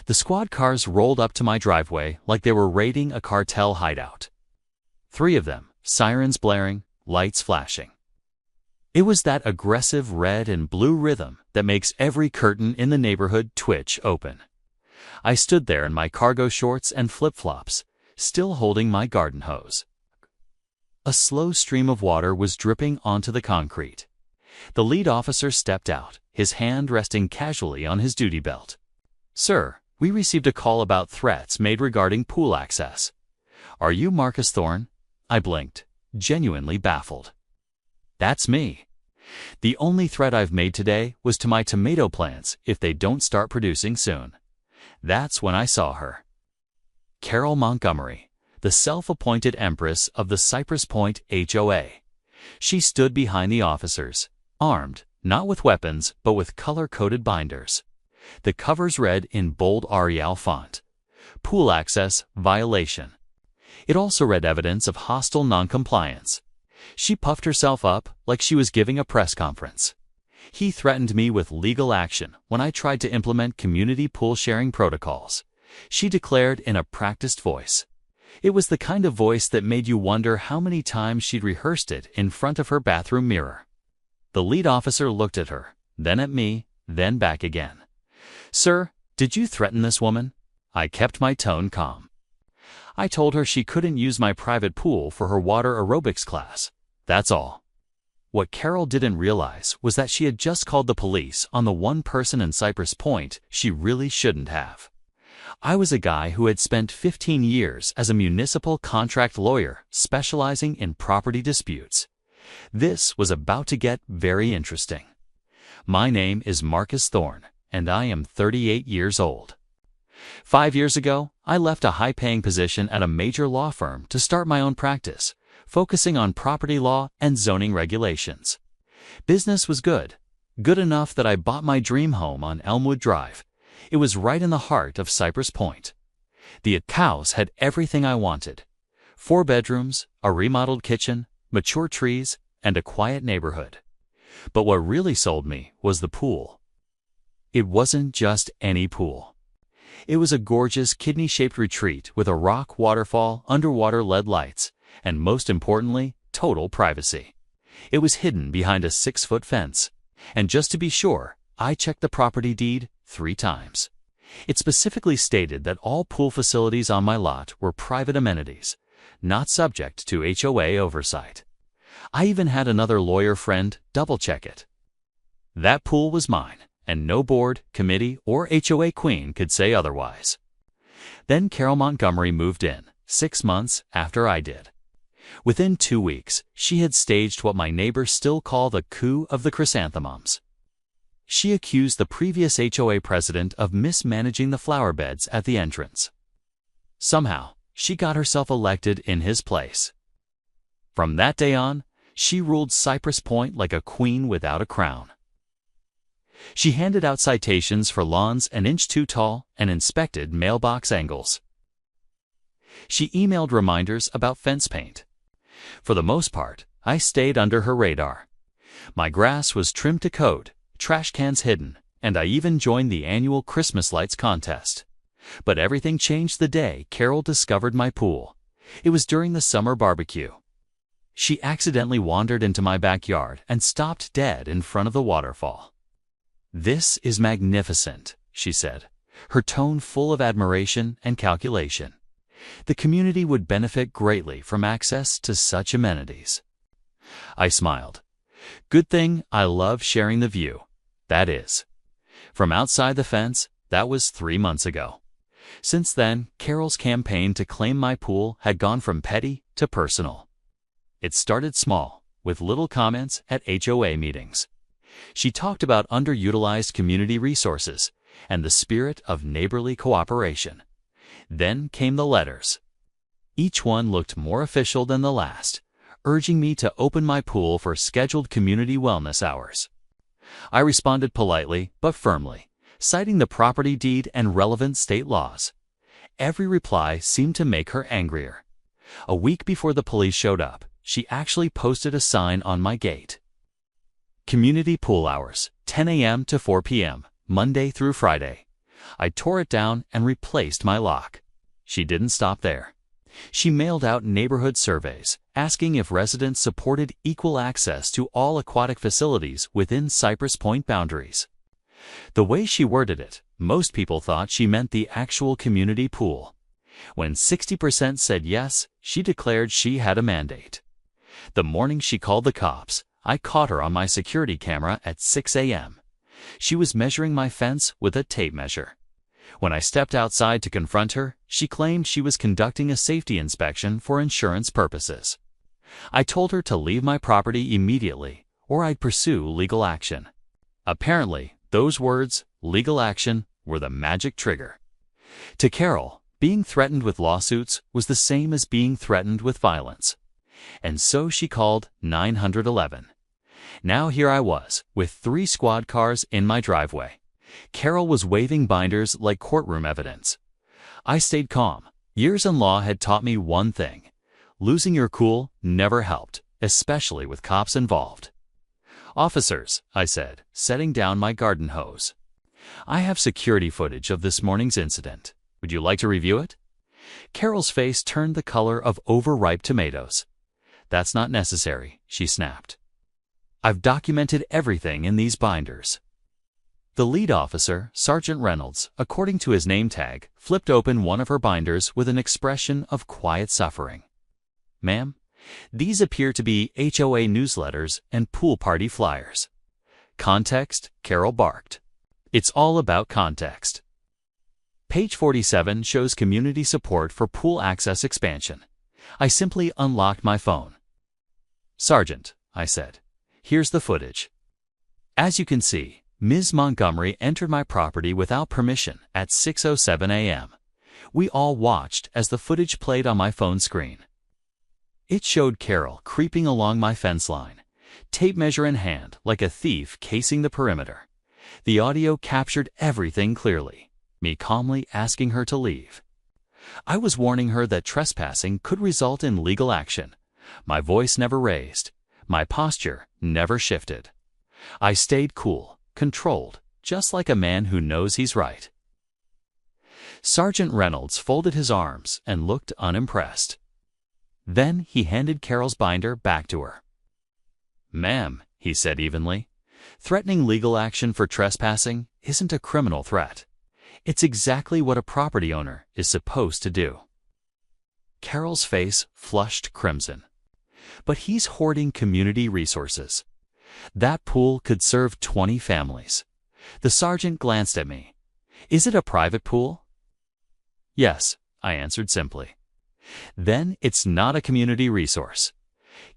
The squad cars rolled up to my driveway like they were raiding a cartel hideout. 3 of them, sirens blaring, lights flashing. It was that aggressive red and blue rhythm that makes every curtain in the neighborhood twitch open. I stood there in my cargo shorts and flip-flops, still holding my garden hose. A slow stream of water was dripping onto the concrete. The lead officer stepped out, his hand resting casually on his duty belt. "Sir, we received a call about threats made regarding pool access. Are you Marcus Thorne?" I blinked, genuinely baffled. "That's me. The only threat I've made today was to my tomato plants if they don't start producing soon." That's when I saw her. Carol Montgomery, the self-appointed empress of the Cypress Point HOA. She stood behind the officers, armed, not with weapons, but with color-coded binders. The covers read in bold Arial font, "Pool access violation." It also read evidence of hostile noncompliance. She puffed herself up like she was giving a press conference. He threatened me with legal action when I tried to implement community pool sharing protocols. She declared in a practiced voice. It was the kind of voice that made you wonder how many times she'd rehearsed it in front of her bathroom mirror. The lead officer looked at her, then at me, then back again. "Sir, did you threaten this woman?" I kept my tone calm. "I told her she couldn't use my private pool for her water aerobics class. That's all." What Carol didn't realize was that she had just called the police on the one person in Cypress Point she really shouldn't have. I was a guy who had spent 15 years as a municipal contract lawyer specializing in property disputes. This was about to get very interesting. My name is Marcus Thorne, and I am 38 years old. 5 years ago, I left a high-paying position at a major law firm to start my own practice, focusing on property law and zoning regulations. Business was good enough that I bought my dream home on Elmwood Drive. It was right in the heart of Cypress Point. The house had everything I wanted: 4 bedrooms, a remodeled kitchen, mature trees, and a quiet neighborhood. But what really sold me was the pool. It wasn't just any pool. It was a gorgeous kidney-shaped retreat with a rock waterfall, underwater LED lights, and most importantly, total privacy. It was hidden behind a 6-foot fence. And just to be sure, I checked the property deed 3 times. It specifically stated that all pool facilities on my lot were private amenities, not subject to HOA oversight. I even had another lawyer friend double-check it. That pool was mine, and no board, committee, or HOA queen could say otherwise. Then Carol Montgomery moved in, 6 months after I did. Within 2 weeks, she had staged what my neighbors still call the coup of the chrysanthemums. She accused the previous HOA president of mismanaging the flower beds at the entrance. Somehow, she got herself elected in his place. From that day on, she ruled Cypress Point like a queen without a crown. She handed out citations for lawns an inch too tall and inspected mailbox angles. She emailed reminders about fence paint. For the most part, I stayed under her radar. My grass was trimmed to code, trash cans hidden, and I even joined the annual Christmas lights contest. But everything changed the day Carol discovered my pool. It was during the summer barbecue. She accidentally wandered into my backyard and stopped dead in front of the waterfall. "This is magnificent," she said, her tone full of admiration and calculation. The community would benefit greatly from access to such amenities. I smiled. Good thing I love sharing the view. That is. From outside the fence, that was 3 months ago. Since then, Carol's campaign to claim my pool had gone from petty to personal. It started small, with little comments at HOA meetings. She talked about underutilized community resources and the spirit of neighborly cooperation. Then came the letters. Each one looked more official than the last, urging me to open my pool for scheduled community wellness hours. I responded politely but firmly, citing the property deed and relevant state laws. Every reply seemed to make her angrier. A week before the police showed up, she actually posted a sign on my gate. Community pool hours, 10 a.m. to 4 p.m., Monday through Friday. I tore it down and replaced my lock. She didn't stop there. She mailed out neighborhood surveys, asking if residents supported equal access to all aquatic facilities within Cypress Point boundaries. The way she worded it, most people thought she meant the actual community pool. When 60% said yes, she declared she had a mandate. The morning she called the cops, I caught her on my security camera at 6 a.m. She was measuring my fence with a tape measure. When I stepped outside to confront her, she claimed she was conducting a safety inspection for insurance purposes. I told her to leave my property immediately, or I'd pursue legal action. Apparently, those words, legal action, were the magic trigger. To Carol, being threatened with lawsuits was the same as being threatened with violence. And so she called 911. Now here I was, with 3 squad cars in my driveway. Carol was waving binders like courtroom evidence. I stayed calm. Years in law had taught me one thing. Losing your cool never helped, especially with cops involved. "Officers," I said, setting down my garden hose. "I have security footage of this morning's incident. Would you like to review it?" Carol's face turned the color of overripe tomatoes. "That's not necessary," she snapped. "I've documented everything in these binders." The lead officer, Sergeant Reynolds, according to his name tag, flipped open one of her binders with an expression of quiet suffering. "Ma'am, these appear to be HOA newsletters and pool party flyers." "Context?" Carol barked. "It's all about context." Page 47 shows community support for pool access expansion. I simply unlocked my phone. "Sergeant," I said, "here's the footage." As you can see, Ms. Montgomery entered my property without permission at 6:07 a.m. We all watched as the footage played on my phone screen. It showed Carol creeping along my fence line, tape measure in hand like a thief casing the perimeter. The audio captured everything clearly, me calmly asking her to leave. I was warning her that trespassing could result in legal action. My voice never raised. My posture never shifted. I stayed cool, controlled, just like a man who knows he's right. Sergeant Reynolds folded his arms and looked unimpressed. Then he handed Carol's binder back to her. "Ma'am," he said evenly, "threatening legal action for trespassing isn't a criminal threat. It's exactly what a property owner is supposed to do." Carol's face flushed crimson. "But he's hoarding community resources. That pool could serve 20 families." The sergeant glanced at me. "Is it a private pool?" "Yes," I answered simply. "Then it's not a community resource."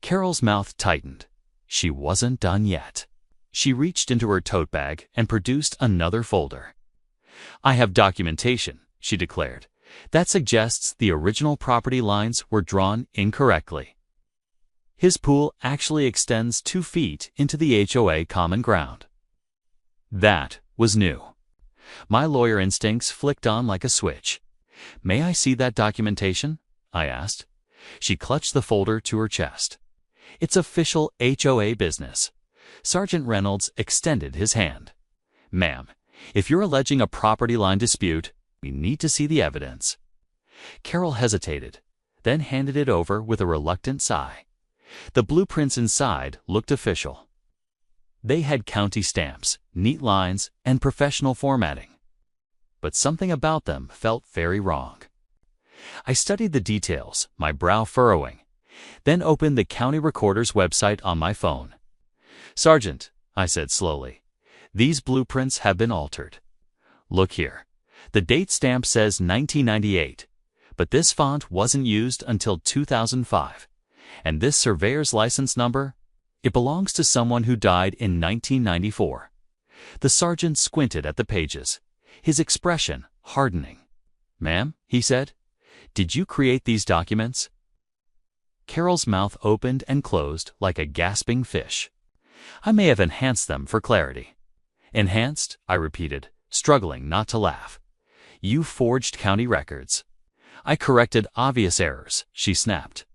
Carol's mouth tightened. She wasn't done yet. She reached into her tote bag and produced another folder. "I have documentation," she declared, "that suggests the original property lines were drawn incorrectly. His pool actually extends 2 feet into the HOA common ground." That was new. My lawyer instincts flicked on like a switch. "May I see that documentation?" I asked. She clutched the folder to her chest. "It's official HOA business." Sergeant Reynolds extended his hand. "Ma'am, if you're alleging a property line dispute, we need to see the evidence." Carol hesitated, then handed it over with a reluctant sigh. The blueprints inside looked official. They had county stamps, neat lines, and professional formatting. But something about them felt very wrong. I studied the details, my brow furrowing, then opened the county recorder's website on my phone. "Sergeant," I said slowly, "these blueprints have been altered. Look here. The date stamp says 1998, but this font wasn't used until 2005. And this surveyor's license number? It belongs to someone who died in 1994. The sergeant squinted at the pages, his expression hardening. "Ma'am," he said, "did you create these documents?" Carol's mouth opened and closed like a gasping fish. I may have enhanced them for clarity. "Enhanced?" I repeated, struggling not to laugh. "You forged county records." "I corrected obvious errors," she snapped.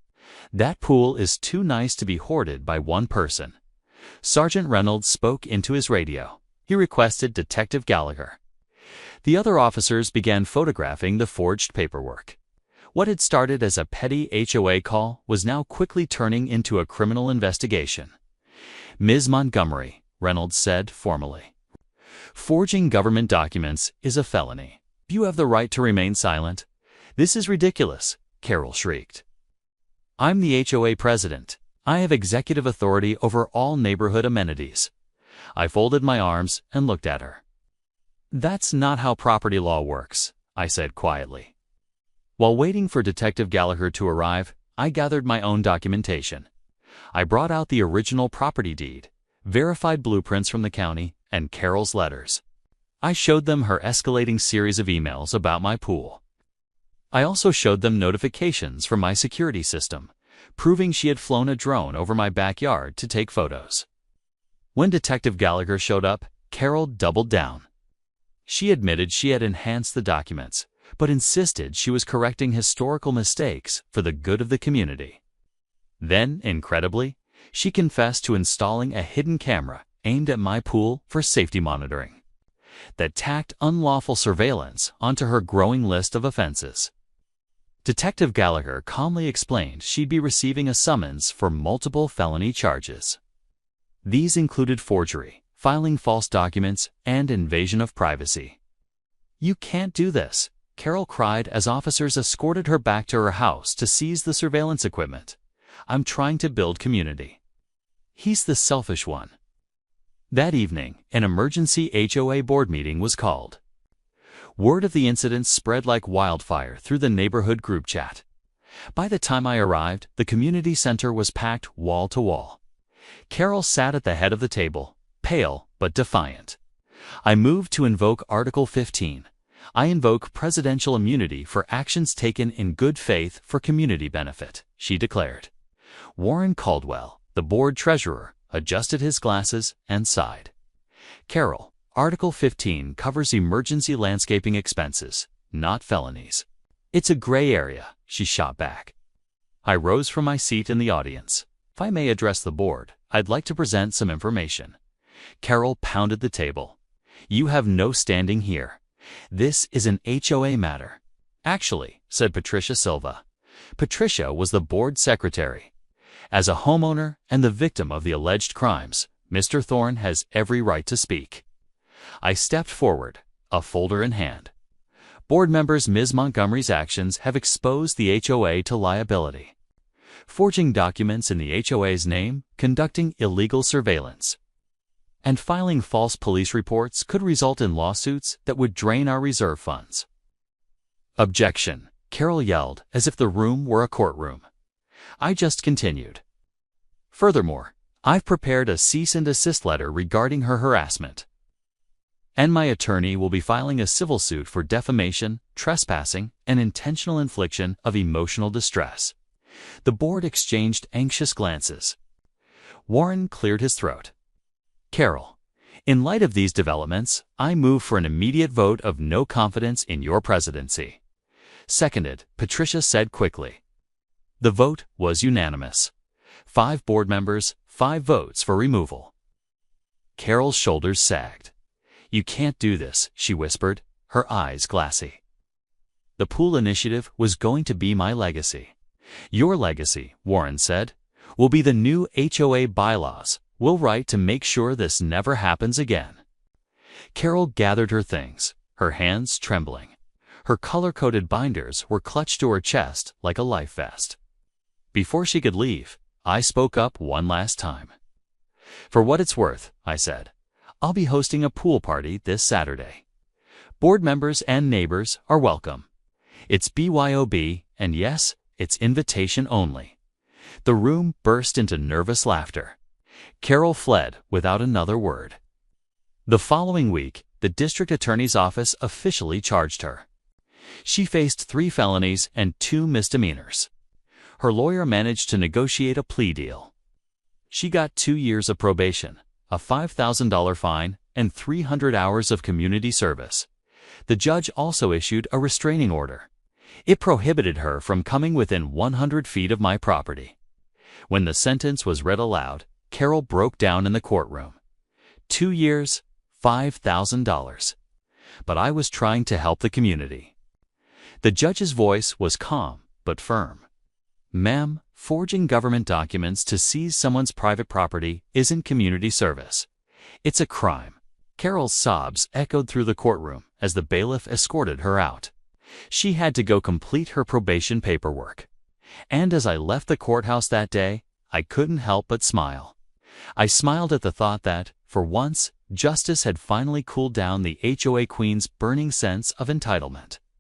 "That pool is too nice to be hoarded by one person." Sergeant Reynolds spoke into his radio. He requested Detective Gallagher. The other officers began photographing the forged paperwork. What had started as a petty HOA call was now quickly turning into a criminal investigation. "Ms. Montgomery," Reynolds said formally, "forging government documents is a felony. You have the right to remain silent." "This is ridiculous," Carol shrieked. "I'm the HOA president. I have executive authority over all neighborhood amenities." I folded my arms and looked at her. "That's not how property law works," I said quietly. While waiting for Detective Gallagher to arrive, I gathered my own documentation. I brought out the original property deed, verified blueprints from the county, and Carol's letters. I showed them her escalating series of emails about my pool. I also showed them notifications from my security system, proving she had flown a drone over my backyard to take photos. When Detective Gallagher showed up, Carol doubled down. She admitted she had enhanced the documents, but insisted she was correcting historical mistakes for the good of the community. Then, incredibly, she confessed to installing a hidden camera aimed at my pool for safety monitoring that tacked unlawful surveillance onto her growing list of offenses. Detective Gallagher calmly explained she'd be receiving a summons for multiple felony charges. These included forgery, filing false documents, and invasion of privacy. "You can't do this," Carol cried as officers escorted her back to her house to seize the surveillance equipment. "I'm trying to build community. He's the selfish one." That evening, an emergency HOA board meeting was called. Word of the incident spread like wildfire through the neighborhood group chat. By the time I arrived, the community center was packed wall to wall. Carol sat at the head of the table, pale but defiant. "I move to invoke Article 15. I invoke presidential immunity for actions taken in good faith for community benefit," she declared. Warren Caldwell, the board treasurer, adjusted his glasses and sighed. "Carol, Article 15 covers emergency landscaping expenses, not felonies." "It's a gray area," she shot back. I rose from my seat in the audience. "If I may address the board, I'd like to present some information." Carol pounded the table. "You have no standing here. This is an HOA matter." "Actually," said Patricia Silva. Patricia was the board secretary. "As a homeowner and the victim of the alleged crimes, Mr. Thorne has every right to speak." I stepped forward, a folder in hand. "Board members, Ms. Montgomery's actions have exposed the HOA to liability. Forging documents in the HOA's name, conducting illegal surveillance, and filing false police reports could result in lawsuits that would drain our reserve funds." "Objection," Carol yelled as if the room were a courtroom. I just continued. "Furthermore, I've prepared a cease and desist letter regarding her harassment. And my attorney will be filing a civil suit for defamation, trespassing, and intentional infliction of emotional distress." The board exchanged anxious glances. Warren cleared his throat. "Carol, in light of these developments, I move for an immediate vote of no confidence in your presidency." "Seconded," Patricia said quickly. The vote was unanimous. 5 board members, 5 votes for removal. Carol's shoulders sagged. "You can't do this," she whispered, her eyes glassy. "The pool initiative was going to be my legacy." "Your legacy," Warren said, "will be the new HOA bylaws. We'll write to make sure this never happens again." Carol gathered her things, her hands trembling. Her color-coded binders were clutched to her chest like a life vest. Before she could leave, I spoke up one last time. "For what it's worth," I said, "I'll be hosting a pool party this Saturday. Board members and neighbors are welcome. It's BYOB, and yes, it's invitation only." The room burst into nervous laughter. Carol fled without another word. The following week, the district attorney's office officially charged her. She faced 3 felonies and 2 misdemeanors. Her lawyer managed to negotiate a plea deal. She got 2 years of probation, a $5,000 fine, and 300 hours of community service. The judge also issued a restraining order. It prohibited her from coming within 100 feet of my property. When the sentence was read aloud, Carol broke down in the courtroom. 2 years, $5,000. but I was trying to help the community. The judge's voice was calm but firm. "Ma'am, forging government documents to seize someone's private property isn't community service. It's a crime." Carol's sobs echoed through the courtroom as the bailiff escorted her out. She had to go complete her probation paperwork. And as I left the courthouse that day, I couldn't help but smile. I smiled at the thought that, for once, justice had finally cooled down the HOA queen's burning sense of entitlement.